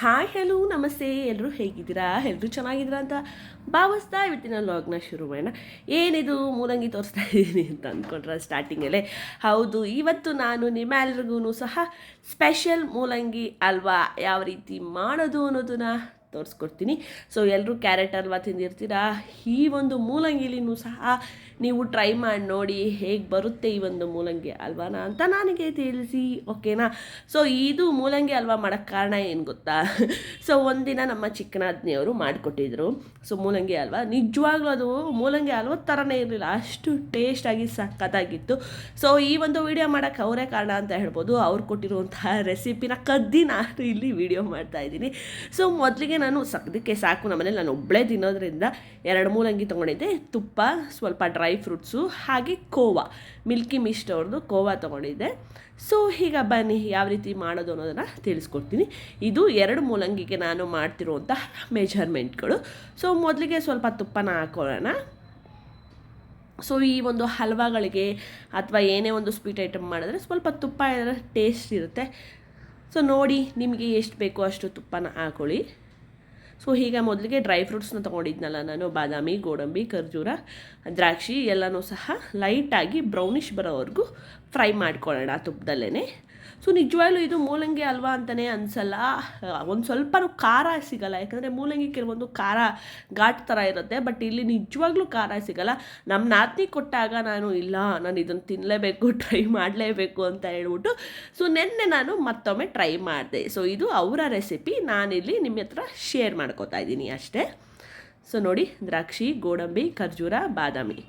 Hi hello ನಮಸ್ತೆ, ಎಲ್ಲರೂ ಹೇಗಿದ್ದೀರಾ? ಎಲ್ಲರೂ ಚೆನ್ನಾಗಿದ್ದೀರಾ ಅಂತ ಭಾವಿಸ್ತಾ ಇವತ್ತಿನ ಲಾಗ್ನ ಶುರು ಮಾಡೋಣ. ಏನಿದು ಮೂಲಂಗಿ ತೋರಿಸ್ತಾ ಇದ್ದೀನಿ ಅಂತ ಅಂದ್ಕೊಂಡ್ರೆ ಸ್ಟಾರ್ಟಿಂಗಲ್ಲೇ ಹೌದು, ಇವತ್ತು ನಾನು ನಿಮ್ಮೆಲ್ರಿಗೂ ಸಹ ಸ್ಪೆಷಲ್ ಮೂಲಂಗಿ ಅಲ್ವಾ ಯಾವ ರೀತಿ ಮಾಡೋದು ಅನ್ನೋದನ್ನು ತೋರಿಸ್ಕೊಡ್ತೀನಿ. ಸೊ ಎಲ್ಲರೂ ಕ್ಯಾರೆಟ್ ಹಲ್ವಾ ತಿಂದಿರ್ತೀರಾ, ಈ ಒಂದು ಮೂಲಂಗಿಲಿನೂ ಸಹ ನೀವು ಟ್ರೈ ಮಾಡಿ ನೋಡಿ ಹೇಗೆ ಬರುತ್ತೆ ಈ ಒಂದು ಮೂಲಂಗಿ ಅಲ್ವಾನ ಅಂತ ನನಗೆ ತಿಳಿಸಿ, ಓಕೆನಾ? ಸೊ ಇದು ಮೂಲಂಗಿ ಹಲ್ವಾ ಮಾಡೋಕ್ಕೆ ಕಾರಣ ಏನು ಗೊತ್ತಾ? ಸೊ ಒಂದಿನ ನಮ್ಮ ಚಿಕ್ಕನಾದ್ನಿಯವರು ಮಾಡಿಕೊಟ್ಟಿದ್ರು. ಸೊ ಮೂಲಂಗಿ ಹಲ್ವಾ ನಿಜವಾಗ್ಲೂ ಅದು ಮೂಲಂಗಿ ಹಲ್ವ ಥರನೇ ಇರಲಿಲ್ಲ, ಅಷ್ಟು ಟೇಸ್ಟಾಗಿ ಸಖತ್ತಾಗಿತ್ತು. ಸೊ ಈ ಒಂದು ವಿಡಿಯೋ ಮಾಡೋಕ್ಕೆ ಅವರೇ ಕಾರಣ ಅಂತ ಹೇಳ್ಬೋದು. ಅವ್ರು ಕೊಟ್ಟಿರುವಂತಹ ರೆಸಿಪಿನ ಕದ್ದಿ ನಾನು ಇಲ್ಲಿ ವಿಡಿಯೋ ಮಾಡ್ತಾಯಿದ್ದೀನಿ. ಸೊ ಮೊದಲಿಗೆ ನಾನು ಸದ್ಯಕ್ಕೆ ಸಾಕು, ನಮ್ಮನೇಲಿ ನಾನು ಒಬ್ಬಳೇ ತಿನ್ನೋದ್ರಿಂದ 2 ಮೂಲಂಗಿ ತೊಗೊಂಡಿದ್ದೆ, ತುಪ್ಪ, ಸ್ವಲ್ಪ ಡ್ರೈ ಫ್ರೂಟ್ಸು, ಹಾಗೆ ಕೋವಾ, ಮಿಲ್ಕಿ ಮಿಸ್ಟ್ ಅವ್ರದ್ದು ಕೋವಾ ತೊಗೊಂಡಿದ್ದೆ. ಸೊ ಈಗ ಬನ್ನಿ ಯಾವ ರೀತಿ ಮಾಡೋದು ಅನ್ನೋದನ್ನು ತಿಳಿಸ್ಕೊಡ್ತೀನಿ. ಇದು 2 ಮೂಲಂಗಿಗೆ ನಾನು ಮಾಡ್ತಿರುವಂತಹ ಮೆಜರ್ಮೆಂಟ್ಗಳು. ಸೊ ಮೊದಲಿಗೆ ಸ್ವಲ್ಪ ತುಪ್ಪನ ಹಾಕೊಳ್ಳೋಣ. ಸೊ ಈ ಒಂದು ಹಲ್ವಾಗಳಿಗೆ ಅಥವಾ ಏನೇ ಒಂದು ಸ್ವೀಟ್ ಐಟಮ್ ಮಾಡಿದ್ರೆ ಸ್ವಲ್ಪ ತುಪ್ಪ ಇದ್ರೆ ಟೇಸ್ಟ್ ಇರುತ್ತೆ. ಸೊ ನೋಡಿ ನಿಮಗೆ ಎಷ್ಟು ಬೇಕೋ ಅಷ್ಟು ತುಪ್ಪನ ಹಾಕೊಳ್ಳಿ. ಸೊ ಈಗ ಮೊದಲಿಗೆ ಡ್ರೈ ಫ್ರೂಟ್ಸ್ನ ತೊಗೊಂಡಿದ್ನಲ್ಲ ನಾನು, ಬಾದಾಮಿ, ಗೋಡಂಬಿ, ಖರ್ಜೂರ, ದ್ರಾಕ್ಷಿ ಎಲ್ಲನೂ ಸಹ ಲೈಟಾಗಿ ಬ್ರೌನಿಷ್ ಬರೋವರೆಗೂ ಫ್ರೈ ಮಾಡ್ಕೊಳ್ಳೋಣ ತುಪ್ಪದಲ್ಲೇ. ಸೊ ನಿಜವಾಗ್ಲೂ ಇದು ಮೂಲಂಗಿ ಹಲ್ವಾ ಅಂತಲೇ ಅನಿಸಲ್ಲ, ಒಂದು ಸ್ವಲ್ಪನೂ ಖಾರ ಸಿಗೋಲ್ಲ. ಯಾಕಂದರೆ ಮೂಲಂಗಿ ಕೆಲವೊಂದು ಖಾರ ಘಾಟ್ ಥರ ಇರುತ್ತೆ, ಬಟ್ ಇಲ್ಲಿ ನಿಜವಾಗ್ಲೂ ಖಾರ ಸಿಗೋಲ್ಲ. ನಮ್ಮ ನಾದ್ನಿ ಕೊಟ್ಟಾಗ ನಾನು ನಾನು ಇದನ್ನು ತಿನ್ನಲೇಬೇಕು, ಟ್ರೈ ಮಾಡಲೇಬೇಕು ಅಂತ ಹೇಳ್ಬಿಟ್ಟು ಸೊ ನೆನ್ನೆ ನಾನು ಮತ್ತೊಮ್ಮೆ ಟ್ರೈ ಮಾಡಿದೆ. ಸೊ ಇದು ಅವರ ರೆಸಿಪಿ, ನಾನಿಲ್ಲಿ ನಿಮ್ಮ ಹತ್ರ ಶೇರ್ ಮಾಡ್ಕೋತಾ ಇದ್ದೀನಿ ಅಷ್ಟೇ. ಸೊ ನೋಡಿ, ದ್ರಾಕ್ಷಿ, ಗೋಡಂಬಿ, ಖರ್ಜೂರ, ಬಾದಾಮಿ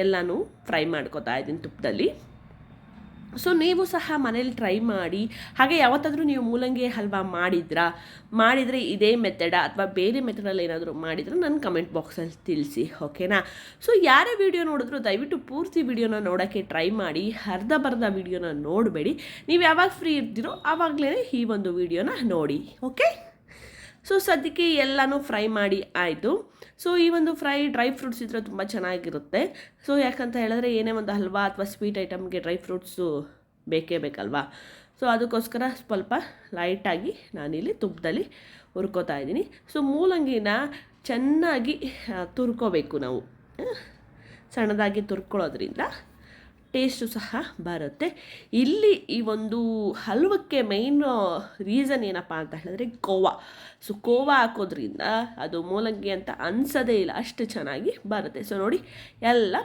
ಎಲ್ಲನೂ ಫ್ರೈ ಮಾಡ್ಕೋತಾ ಇದ್ದೀನಿ ತುಪ್ಪದಲ್ಲಿ. ಸೊ ನೀವು ಸಹ ಮನೇಲಿ ಟ್ರೈ ಮಾಡಿ. ಹಾಗೆ ಯಾವತ್ತಾದರೂ ನೀವು ಮೂಲಂಗಿ ಹಲ್ವಾ ಮಾಡಿದರೆ ಇದೇ ಮೆಥಡ ಅಥವಾ ಬೇರೆ ಮೆಥಡಲ್ಲಿ ಏನಾದರೂ ಮಾಡಿದರೆ ನನ್ನ ಕಮೆಂಟ್ ಬಾಕ್ಸಲ್ಲಿ ತಿಳಿಸಿ, ಓಕೆನಾ? ಸೊ ಯಾರೇ ವಿಡಿಯೋ ನೋಡಿದ್ರು ದಯವಿಟ್ಟು ಪೂರ್ತಿ ವಿಡಿಯೋನ ನೋಡೋಕ್ಕೆ ಟ್ರೈ ಮಾಡಿ, ಅರ್ಧ ವಿಡಿಯೋನ ನೋಡಬೇಡಿ. ನೀವು ಯಾವಾಗ ಫ್ರೀ ಇರ್ತೀರೋ ಆವಾಗಲೇ ಈ ಒಂದು ವಿಡಿಯೋನ ನೋಡಿ, ಓಕೆ? ಸೊ ಸದ್ಯಕ್ಕೆ ಎಲ್ಲನೂ ಫ್ರೈ ಮಾಡಿ ಆಯಿತು. ಸೊ ಈ ಒಂದು ಡ್ರೈ ಫ್ರೂಟ್ಸ್ ಇದ್ದರೆ ತುಂಬ ಚೆನ್ನಾಗಿರುತ್ತೆ. ಸೊ ಯಾಕಂತ ಹೇಳಿದ್ರೆ ಏನೇ ಒಂದು ಹಲ್ವಾ ಅಥವಾ ಸ್ವೀಟ್ ಐಟಮ್ಗೆ ಡ್ರೈ ಫ್ರೂಟ್ಸು ಬೇಕೇ ಬೇಕಲ್ವಾ? ಸೊ ಅದಕ್ಕೋಸ್ಕರ ಸ್ವಲ್ಪ ಲೈಟಾಗಿ ನಾನಿಲ್ಲಿ ತುಪ್ಪದಲ್ಲಿ ಹುರ್ಕೋತಾ ಇದ್ದೀನಿ. ಸೊ ಮೂಲಂಗಿನ ಚೆನ್ನಾಗಿ ತುರ್ಕೋಬೇಕು ನಾವು, ಸಣ್ಣದಾಗಿ ತುರ್ಕೊಳ್ಳೋದ್ರಿಂದ ಟೇಸ್ಟು ಸಹ ಬರುತ್ತೆ. ಇಲ್ಲಿ ಈ ಒಂದು ಹಲ್ವಕ್ಕೆ ಮೈನ್ ರೀಸನ್ ಏನಪ್ಪ ಅಂತ ಹೇಳಿದ್ರೆ ಕೋವಾ. ಸೊ ಕೋವಾ ಹಾಕೋದ್ರಿಂದ ಅದು ಮೂಲಂಗಿ ಅಂತ ಅನಿಸೋದೇ ಇಲ್ಲ, ಅಷ್ಟು ಚೆನ್ನಾಗಿ ಬರುತ್ತೆ. ಸೊ ನೋಡಿ, ಎಲ್ಲ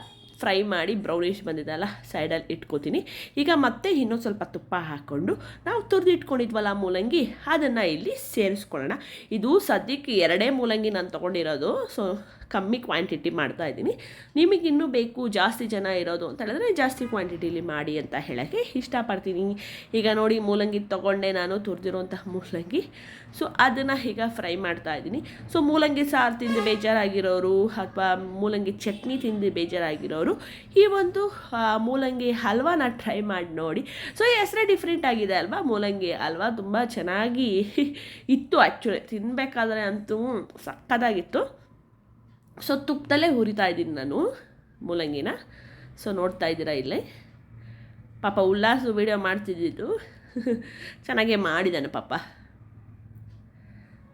ಫ್ರೈ ಮಾಡಿ ಬ್ರೌನಿಷ್ ಬಂದಿದ್ದಲ್ಲ ಸೈಡಲ್ಲಿ ಇಟ್ಕೋತೀನಿ. ಈಗ ಮತ್ತೆ ಇನ್ನೊಂದು ಸ್ವಲ್ಪ ತುಪ್ಪ ಹಾಕ್ಕೊಂಡು ನಾವು ತುರಿದಿಟ್ಕೊಂಡಿದ್ವಲ್ಲ ಮೂಲಂಗಿ, ಅದನ್ನು ಇಲ್ಲಿ ಸೇರಿಸ್ಕೊಳ್ಳೋಣ. ಇದು ಸದ್ಯಕ್ಕೆ 2 ಮೂಲಂಗಿ ನಾನು ತೊಗೊಂಡಿರೋದು, ಸೊ ಕಮ್ಮಿ ಕ್ವಾಂಟಿಟಿ ಮಾಡ್ತಾಯಿದ್ದೀನಿ. ನಿಮಗಿನ್ನೂ ಬೇಕು ಜಾಸ್ತಿ ಜನ ಇರೋದು ಅಂತ ಹೇಳಿದ್ರೆ ಜಾಸ್ತಿ ಕ್ವಾಂಟಿಟಿಲಿ ಮಾಡಿ ಅಂತ ಹೇಳೋಕ್ಕೆ ಇಷ್ಟಪಡ್ತೀನಿ. ಈಗ ನೋಡಿ, ಮೂಲಂಗಿ ತೊಗೊಂಡೆ ನಾನು, ತುರಿದಿರುವಂತಹ ಮೂಲಂಗಿ. ಸೊ ಅದನ್ನು ಈಗ ಫ್ರೈ ಮಾಡ್ತಾಯಿದ್ದೀನಿ. ಸೊ ಮೂಲಂಗಿ ಸಾರು ತಿಂದು ಬೇಜಾರಾಗಿರೋರು ಅಥವಾ ಮೂಲಂಗಿ ಚಟ್ನಿ ತಿಂದು ಬೇಜಾರಾಗಿರೋರು ಈ ಒಂದು ಮೂಲಂಗಿ ಹಲ್ವಾನ ಟ್ರೈ ಮಾಡಿ ನೋಡಿ. ಸೊ ಹೆಸರೇ ಡಿಫ್ರೆಂಟ್ ಆಗಿದೆ ಅಲ್ವಾ? ಮೂಲಂಗಿ ಹಲ್ವಾ ತುಂಬ ಚೆನ್ನಾಗಿ ಇತ್ತು, ಆ್ಯಕ್ಚುಲಿ ತಿನ್ನಬೇಕಾದ್ರೆ ಅಂತೂ ಸಕ್ಕತ್ತಾಗಿತ್ತು. ಸೊ ತುಪ್ಪದಲ್ಲೇ ಹುರಿತಾ ಇದ್ದೀನಿ ನಾನು ಮೂಲಂಗಿನ. ಸೊ ನೋಡ್ತಾ ಇದ್ದೀರಾ ಇಲ್ಲೇ, ಪಾಪ ಉಲ್ಲಾಸು ವೀಡಿಯೋ ಮಾಡ್ತಿದ್ದಿದ್ದು ಚೆನ್ನಾಗೇ ಮಾಡಿದ್ದಾನೆ ಪಾಪ.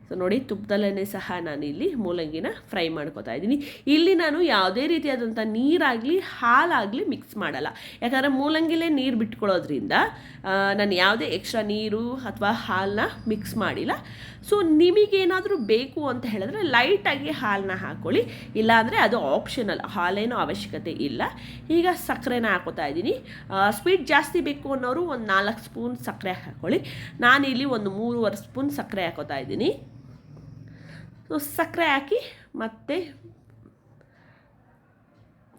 ಸೊ ನೋಡಿ, ತುಪ್ಪದಲ್ಲೇ ಸಹ ನಾನಿಲ್ಲಿ ಮೂಲಂಗಿನ ಫ್ರೈ ಮಾಡ್ಕೊತಾ ಇದ್ದೀನಿ. ಇಲ್ಲಿ ನಾನು ಯಾವುದೇ ರೀತಿಯಾದಂಥ ನೀರಾಗಲಿ ಹಾಲಾಗಲಿ ಮಿಕ್ಸ್ ಮಾಡಲ್ಲ, ಯಾಕಂದರೆ ಮೂಲಂಗಿಲೇ ನೀರು ಬಿಟ್ಕೊಳ್ಳೋದ್ರಿಂದ ನಾನು ಯಾವುದೇ ಎಕ್ಸ್ಟ್ರಾ ನೀರು ಅಥವಾ ಹಾಲನ್ನ ಮಿಕ್ಸ್ ಮಾಡಿಲ್ಲ. ಸೊ ನಿಮಗೇನಾದರೂ ಬೇಕು ಅಂತ ಹೇಳಿದ್ರೆ ಲೈಟಾಗಿ ಹಾಲನ್ನ ಹಾಕ್ಕೊಳ್ಳಿ, ಇಲ್ಲಾಂದರೆ ಅದು ಆಪ್ಷನಲ್, ಹಾಲೇನೋ ಅವಶ್ಯಕತೆ ಇಲ್ಲ. ಈಗ ಸಕ್ಕರೆನ ಹಾಕೋತಾ ಇದ್ದೀನಿ. ಸ್ವೀಟ್ ಜಾಸ್ತಿ ಬೇಕು ಅನ್ನೋರು ಒಂದು 4 ಸ್ಪೂನ್ ಸಕ್ಕರೆ ಹಾಕ್ಕೊಳ್ಳಿ. ನಾನಿಲ್ಲಿ ಒಂದು 3.5 ಸ್ಪೂನ್ ಸಕ್ಕರೆ ಹಾಕೋತಾ ಇದ್ದೀನಿ. ಸೊ ಸಕ್ಕರೆ ಹಾಕಿ ಮತ್ತೆ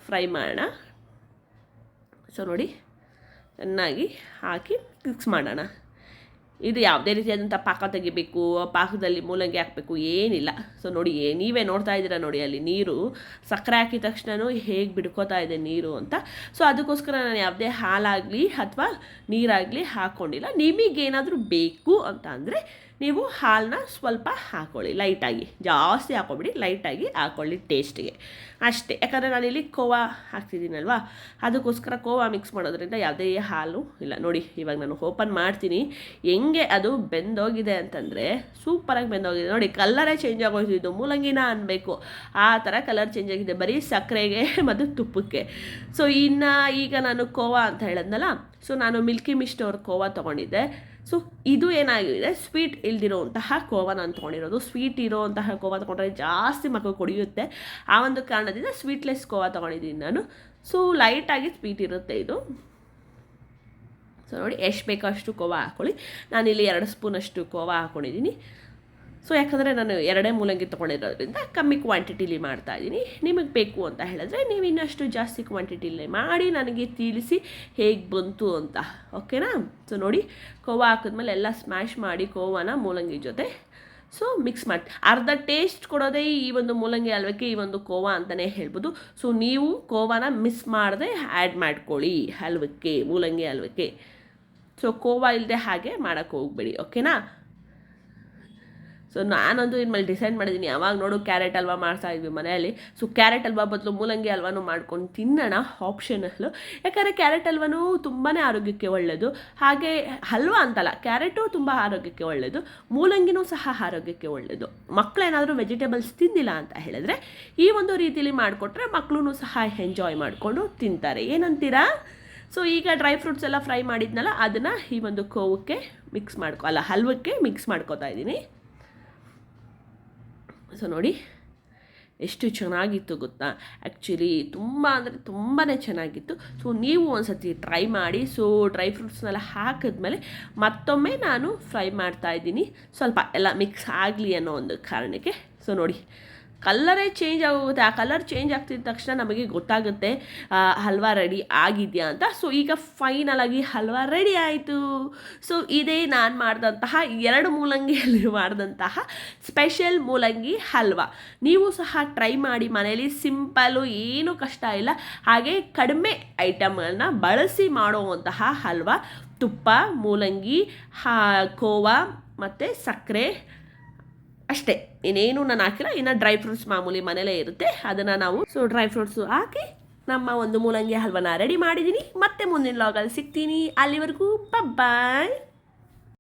ಫ್ರೈ ಮಾಡೋಣ. ಸೊ ನೋಡಿ, ಚೆನ್ನಾಗಿ ಹಾಕಿ ಮಿಕ್ಸ್ ಮಾಡೋಣ. ಇದು ಯಾವುದೇ ರೀತಿಯಾದಂಥ ಪಾಕ ತೆಗಿಬೇಕು, ಪಾಕದಲ್ಲಿ ಮೂಲಂಗಿ ಹಾಕಬೇಕು ಏನಿಲ್ಲ. ಸೊ ನೋಡಿ, ನೀವೇ ನೋಡ್ತಾ ಇದ್ದೀರಾ ನೋಡಿ, ಅಲ್ಲಿ ನೀರು ಸಕ್ಕರೆ ಹಾಕಿದ ತಕ್ಷಣ ಹೇಗೆ ಬಿಡ್ಕೋತಾ ಇದೆ ನೀರು ಅಂತ. ಸೊ ಅದಕ್ಕೋಸ್ಕರ ನಾನು ಯಾವುದೇ ಹಾಲಾಗಲಿ ಅಥವಾ ನೀರಾಗಲಿ ಹಾಕ್ಕೊಂಡಿಲ್ಲ. ನಿಮಗೇನಾದರೂ ಬೇಕು ಅಂತ ಅಂದರೆ ನೀವು ಹಾಲನ್ನ ಸ್ವಲ್ಪ ಹಾಕ್ಕೊಳ್ಳಿ ಲೈಟಾಗಿ, ಜಾಸ್ತಿ ಹಾಕ್ಕೊಬಿಡಿ, ಲೈಟಾಗಿ ಹಾಕ್ಕೊಳ್ಳಿ ಟೇಸ್ಟಿಗೆ ಅಷ್ಟೇ. ಯಾಕಂದರೆ ನಾನಿಲ್ಲಿ ಕೋವಾ ಹಾಕ್ತಿದ್ದೀನಲ್ವಾ, ಅದಕ್ಕೋಸ್ಕರ ಕೋವಾ ಮಿಕ್ಸ್ ಮಾಡೋದ್ರಿಂದ ಯಾವುದೇ ಹಾಲು ಇಲ್ಲ. ನೋಡಿ ಇವಾಗ ನಾನು ಓಪನ್ ಮಾಡ್ತೀನಿ, ಹೆಂಗೆ ಅದು ಬೆಂದೋಗಿದೆ ಅಂತಂದರೆ ಸೂಪರಾಗಿ ಬೆಂದೋಗಿದೆ. ನೋಡಿ ಕಲರೇ ಚೇಂಜ್ ಆಗೋಯ್ತು, ಮೂಲಂಗಿನ ಅನ್ಬೇಕು ಆ ಥರ ಕಲರ್ ಚೇಂಜ್ ಆಗಿದೆ, ಬರೀ ಸಕ್ಕರೆಗೆ ಮತ್ತು ತುಪ್ಪಕ್ಕೆ. ಸೊ ಈಗ ನಾನು ಕೋವಾ ಅಂತ ಹೇಳಿದ್ನಲ್ಲ, ಸೊ ನಾನು ಮಿಲ್ಕಿ ಮಿಸ್ಟ್ ಅವ್ರ ಕೋವಾ ತೊಗೊಂಡಿದ್ದೆ. ಸೊ ಇದು ಏನಾಗಿದೆ, ಸ್ವೀಟ್ ಇಲ್ದಿರೋಂತಹ ಕೋವಾ ನಾನು ತೊಗೊಂಡಿರೋದು. ಸ್ವೀಟ್ ಇರೋಂತಹ ಕೋವಾ ತೊಗೊಂಡ್ರೆ ಜಾಸ್ತಿ ಮಕ್ಕಳು ಕುಡಿಯುತ್ತೆ, ಆ ಒಂದು ಕಾರಣದಿಂದ ಸ್ವೀಟ್ಲೆಸ್ ಕೋವಾ ತೊಗೊಂಡಿದ್ದೀನಿ ನಾನು. ಸೊ ಲೈಟಾಗಿ ಸ್ವೀಟ್ ಇರುತ್ತೆ ಇದು. ಸೊ ನೋಡಿ ಎಷ್ಟು ಬೇಕೋ ಅಷ್ಟು ಕೋವಾ ಹಾಕ್ಕೊಳ್ಳಿ. ನಾನಿಲ್ಲಿ 2 ಸ್ಪೂನಷ್ಟು ಕೋವಾ ಹಾಕ್ಕೊಂಡಿದ್ದೀನಿ. ಸೊ ಯಾಕಂದರೆ ನಾನು 2 ಮೂಲಂಗಿ ತೊಗೊಂಡಿರೋದ್ರಿಂದ ಕಮ್ಮಿ ಕ್ವಾಂಟಿಟಿಲಿ ಮಾಡ್ತಾಯಿದ್ದೀನಿ. ನಿಮಗೆ ಬೇಕು ಅಂತ ಹೇಳಿದ್ರೆ ನೀವು ಇನ್ನಷ್ಟು ಜಾಸ್ತಿ ಕ್ವಾಂಟಿಟಿಲಿ ಮಾಡಿ ನನಗೆ ತಿಳಿಸಿ ಹೇಗೆ ಬಂತು ಅಂತ, ಓಕೆನಾ. ಸೊ ನೋಡಿ ಕೋವಾ ಹಾಕಿದ್ಮೇಲೆ ಎಲ್ಲ ಸ್ಮ್ಯಾಶ್ ಮಾಡಿ ಕೋವಾನ ಮೂಲಂಗಿ ಜೊತೆ ಸೊ ಮಿಕ್ಸ್ ಮಾಡಿ, ಅರ್ಧ ಟೇಸ್ಟ್ ಕೊಡೋದೇ ಈ ಒಂದು ಮೂಲಂಗಿ ಹಲ್ವಕ್ಕೆ, ಈ ಒಂದು ಕೋವಾ ಅಂತಲೇ ಹೇಳ್ಬೋದು. ಸೊ ನೀವು ಕೋವಾನ ಮಿಸ್ ಮಾಡದೆ ಆ್ಯಡ್ ಮಾಡ್ಕೊಳ್ಳಿ ಹಲ್ವಕ್ಕೆ, ಮೂಲಂಗಿ ಹಲ್ವಕ್ಕೆ. ಸೊ ಕೋವಾ ಇಲ್ಲದೆ ಹಾಗೆ ಮಾಡೋಕ್ಕೆ ಹೋಗ್ಬೇಡಿ, ಓಕೆನಾ. ಸೊ ನಾನಂತೂ ಇನ್ಮೇಲೆ ಡಿಸೈಡ್ ಮಾಡಿದ್ದೀನಿ, ಯಾವಾಗ ನೋಡು ಕ್ಯಾರೆಟ್ ಹಲ್ವಾ ಮಾಡ್ತಾಯಿದ್ವಿ ಮನೆಯಲ್ಲಿ. ಸೊ ಕ್ಯಾರೆಟ್ ಹಲ್ವಾ ಬದಲು ಮೂಲಂಗಿ ಹಲ್ವಾನು ಮಾಡ್ಕೊಂಡು ತಿನ್ನೋಣ, ಆಪ್ಷನಲ್ಲು. ಯಾಕಂದರೆ ಕ್ಯಾರೆಟ್ ಹಲ್ವಾನು ತುಂಬಾ ಆರೋಗ್ಯಕ್ಕೆ ಒಳ್ಳೆಯದು. ಹಾಗೆ ಹಲ್ವಾ ಅಂತಲ್ಲ, ಕ್ಯಾರೆಟು ತುಂಬ ಆರೋಗ್ಯಕ್ಕೆ ಒಳ್ಳೆಯದು, ಮೂಲಂಗಿನೂ ಸಹ ಆರೋಗ್ಯಕ್ಕೆ ಒಳ್ಳೆಯದು. ಮಕ್ಕಳೇನಾದರೂ ವೆಜಿಟೇಬಲ್ಸ್ ತಿಂದಿಲ್ಲ ಅಂತ ಹೇಳಿದ್ರೆ ಈ ಒಂದು ರೀತಿಯಲ್ಲಿ ಮಾಡಿಕೊಟ್ರೆ ಮಕ್ಕಳು ಸಹ ಎಂಜಾಯ್ ಮಾಡಿಕೊಂಡು ತಿಂತಾರೆ. ಏನಂತೀರಾ? ಸೊ ಈಗ ಡ್ರೈ ಫ್ರೂಟ್ಸ್ ಎಲ್ಲ ಫ್ರೈ ಮಾಡಿದ್ನಲ್ಲ, ಅದನ್ನು ಈ ಒಂದು ಕೋವಕ್ಕೆ ಮಿಕ್ಸ್ ಹಲ್ವಕ್ಕೆ ಮಿಕ್ಸ್ ಮಾಡ್ಕೊತಾ ಇದ್ದೀನಿ. ಸೊ ನೋಡಿ ಎಷ್ಟು ಚೆನ್ನಾಗಿತ್ತು ಗೊತ್ತಾ, ಆ್ಯಕ್ಚುಲಿ ತುಂಬ ಅಂದರೆ ತುಂಬಾ ಚೆನ್ನಾಗಿತ್ತು. ಸೊ ನೀವು ಒಂದು ಸತಿ ಟ್ರೈ ಮಾಡಿ. ಸೊ ಡ್ರೈ ಫ್ರೂಟ್ಸ್ನೆಲ್ಲ ಹಾಕಿದ್ಮೇಲೆ ಮತ್ತೊಮ್ಮೆ ನಾನು ಫ್ರೈ ಮಾಡ್ತಾಯಿದ್ದೀನಿ, ಸ್ವಲ್ಪ ಎಲ್ಲ ಮಿಕ್ಸ್ ಆಗಲಿ ಅನ್ನೋ ಒಂದು ಕಾರಣಕ್ಕೆ. ಸೊ ನೋಡಿ ಕಲ್ಲರೇ ಚೇಂಜ್ ಆಗೋಗುತ್ತೆ. ಆ ಕಲರ್ ಚೇಂಜ್ ಆಗ್ತಿದ್ದ ತಕ್ಷಣ ನಮಗೆ ಗೊತ್ತಾಗುತ್ತೆ ಹಲ್ವಾ ರೆಡಿ ಆಗಿದೆಯಾ ಅಂತ. ಸೊ ಈಗ ಫೈನಲಾಗಿ ಹಲ್ವಾ ರೆಡಿ ಆಯಿತು. ಸೊ ಇದೇ ನಾನು ಮಾಡಿದಂತಹ 2 ಮೂಲಂಗಿಯಲ್ಲಿ ಮಾಡಿದಂತಹ ಸ್ಪೆಷಲ್ ಮೂಲಂಗಿ ಹಲ್ವಾ. ನೀವು ಸಹ ಟ್ರೈ ಮಾಡಿ ಮನೇಲಿ, ಸಿಂಪಲ್ಲು, ಏನೂ ಕಷ್ಟ ಇಲ್ಲ. ಹಾಗೆ ಕಡಿಮೆ ಐಟಮ್ಗಳನ್ನ ಬಳಸಿ ಮಾಡುವಂತಹ ಹಲ್ವಾ. ತುಪ್ಪ, ಮೂಲಂಗಿ, ಕೋವಾ ಮತ್ತು ಸಕ್ಕರೆ ಅಷ್ಟೇ, ಇನ್ನೇನು ನಾನು ಹಾಕಿಲ್ಲ. ಇನ್ನು ಡ್ರೈ ಫ್ರೂಟ್ಸ್ ಮಾಮೂಲಿ ಮನೇಲೇ ಇರುತ್ತೆ, ಅದನ್ನು ನಾವು ಡ್ರೈ ಫ್ರೂಟ್ಸು ಹಾಕಿ ನಮ್ಮ ಒಂದು ಮೂಲಂಗಿ ಹಲ್ವನ ರೆಡಿ ಮಾಡಿದ್ದೀನಿ. ಮತ್ತೆ ಮುಂದಿನ ಲಾಗಲ್ಲಿ ಸಿಗ್ತೀನಿ. ಅಲ್ಲಿವರೆಗೂ ಬಾಯ್.